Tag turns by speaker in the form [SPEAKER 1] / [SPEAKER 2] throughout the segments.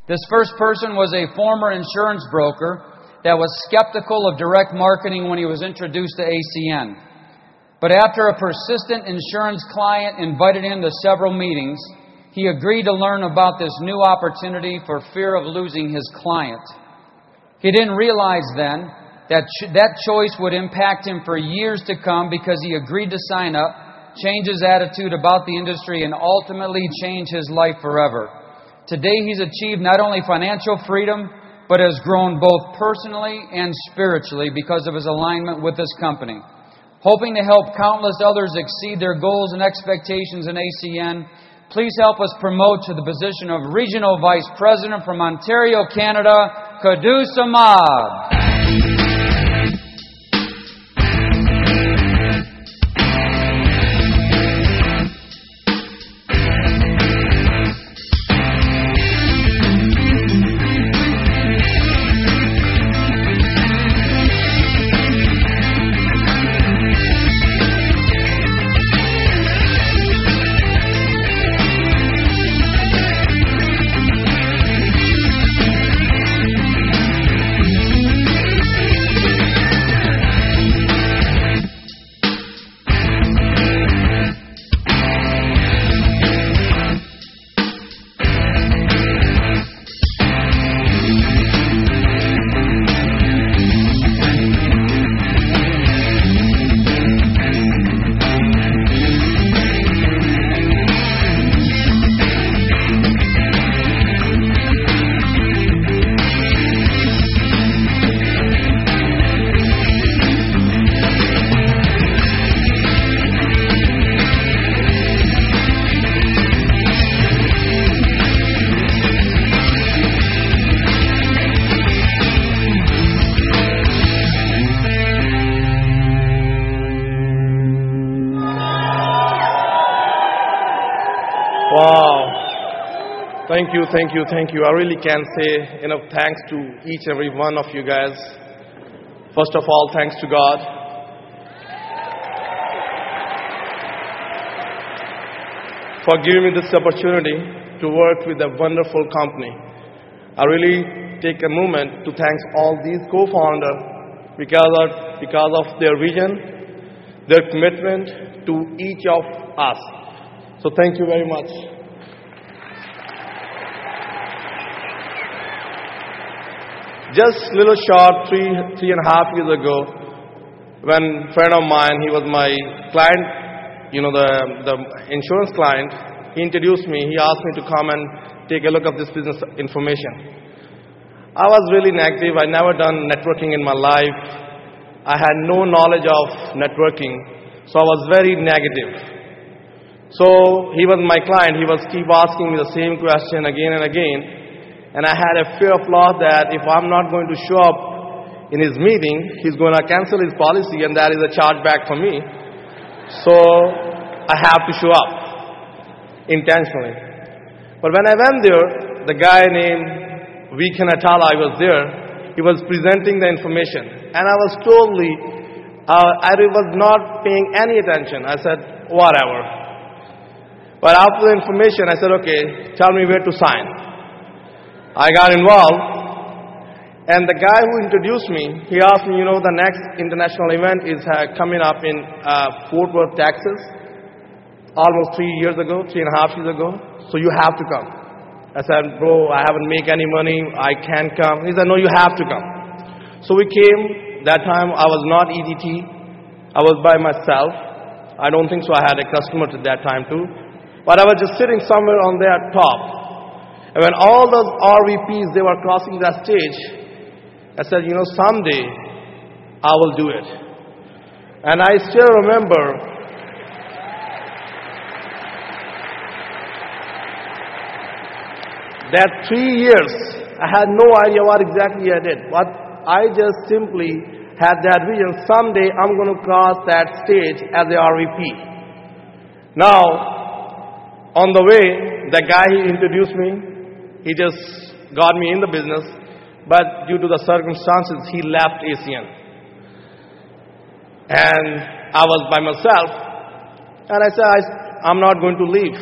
[SPEAKER 1] This first person was a former insurance broker that was skeptical of direct marketing when he was introduced to ACN. But after a persistent insurance client invited him to several meetings, he agreed to learn about this new opportunity for fear of losing his client. He didn't realize then that that choice would impact him for years to come, because he agreed to sign up, change his attitude about the industry, and ultimately change his life forever. Today he's achieved not only financial freedom, but has grown both personally and spiritually because of his alignment with this company. Hoping to help countless others exceed their goals and expectations in ACN, please help us promote to the position of Regional Vice President from Ontario, Canada, Quddoos Ahmad.
[SPEAKER 2] Wow. Thank you, thank you, thank you. I really can't say enough thanks to each and every one of you guys. First of all, thanks to God. For giving me this opportunity to work with a wonderful company. I really take a moment to thank all these co-founders because of their vision, their commitment to each of us. So thank you very much. Just a little short, three and a half years ago, when a friend of mine, he was my client, the insurance client, he introduced me. He asked me to come and take a look at this business information. I was really negative. I never done networking in my life. I had no knowledge of networking, so I was very negative. So he was my client. He was keep asking me the same question again and again. And I had a fear of loss that if I'm not going to show up in his meeting, he's going to cancel his policy, and that is a chargeback for me. So I have to show up intentionally. But when I went there, the guy named V.K. Natala, I was there. He was presenting the information. And I was totally, I was not paying any attention. I said, whatever. But after the information, I said, okay, tell me where to sign. I got involved, and the guy who introduced me, he asked me, the next international event is coming up in Fort Worth, Texas, almost 3 years ago, 3.5 years ago, so you have to come. I said, bro, I haven't made any money, I can't come. He said, no, you have to come. So we came. That time I was not EDT, I was by myself. I don't think so I had a customer at that time too. But I was just sitting somewhere on that top. And when all those RVPs, they were crossing that stage, I said, someday I will do it. And I still remember that 3 years, I had no idea what exactly I did. But I just simply had that vision, someday I'm going to cross that stage as a RVP. Now, on the way, the guy he introduced me, he just got me in the business, but due to the circumstances, he left ACN. And I was by myself, and I said, I'm not going to leave.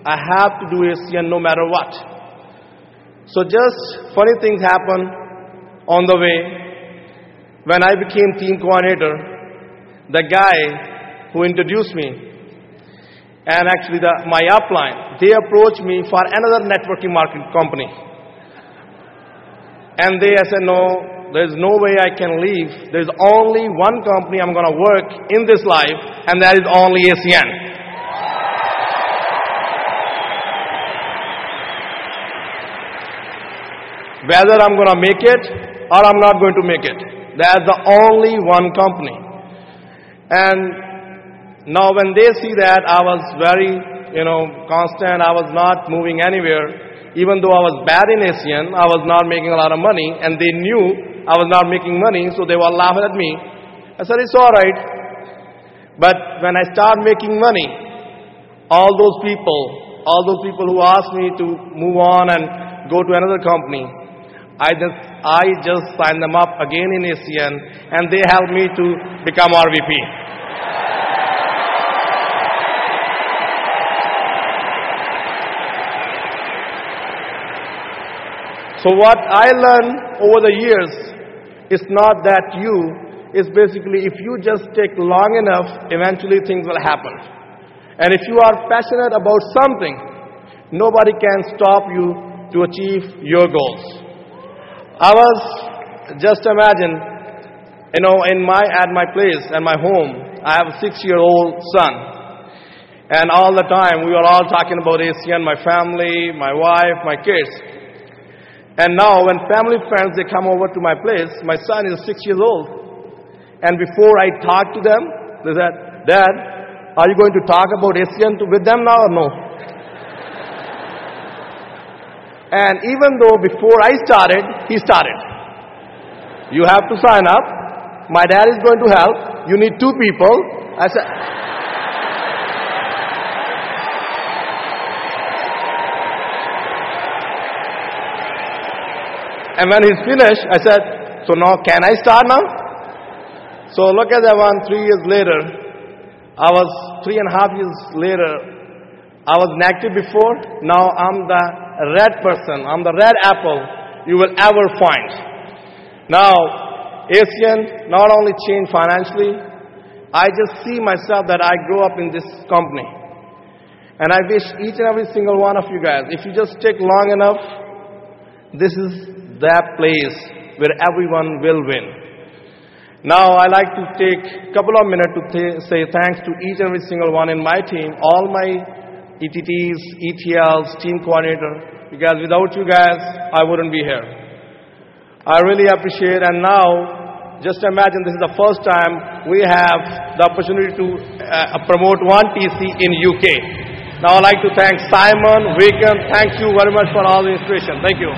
[SPEAKER 2] I have to do ACN no matter what. So just funny things happen on the way. When I became team coordinator, the guy who introduced me and actually my upline, they approached me for another networking marketing company. And I said, no, there's no way I can leave. There's only one company I'm going to work in this life, and that is only ACN. Whether I'm going to make it or I'm not going to make it. That's the only one company. And now when they see that I was very, constant, I was not moving anywhere. Even though I was bad in ACN, I was not making a lot of money, and they knew I was not making money, so they were laughing at me. I said, it's all right. But when I start making money, all those people who asked me to move on and go to another company, I just signed them up again in ACN, and they helped me to become RVP. So what I learned over the years is not that it's basically if you just take long enough, eventually things will happen. And if you are passionate about something, nobody can stop you to achieve your goals. Just imagine, at my place, at my home, I have a 6-year-old son. And all the time we were all talking about ACN, my family, my wife, my kids. And now when family friends, they come over to my place, my son is 6 years old. And before I talk to them, they said, Dad, are you going to talk about ACN with them now or no? And even though before I started, he started. You have to sign up. My dad is going to help. You need 2 people. I said, and when he's finished, I said, so now can I start now? So look at that one, 3 years later. 3.5 years later, I was negative before. Now I'm the red person. I'm the red apple you will ever find. Now, ACN not only changed financially, I just see myself that I grew up in this company. And I wish each and every single one of you guys, if you just stick long enough, this is that place where everyone will win. Now, I like to take a couple of minutes to say thanks to each and every single one in my team, all my ETTs, ETLs, team coordinator, because without you guys, I wouldn't be here. I really appreciate, and now, just imagine this is the first time we have the opportunity to promote one TC in UK. Now, I'd like to thank Simon, Wigan, thank you very much for all the inspiration. Thank you.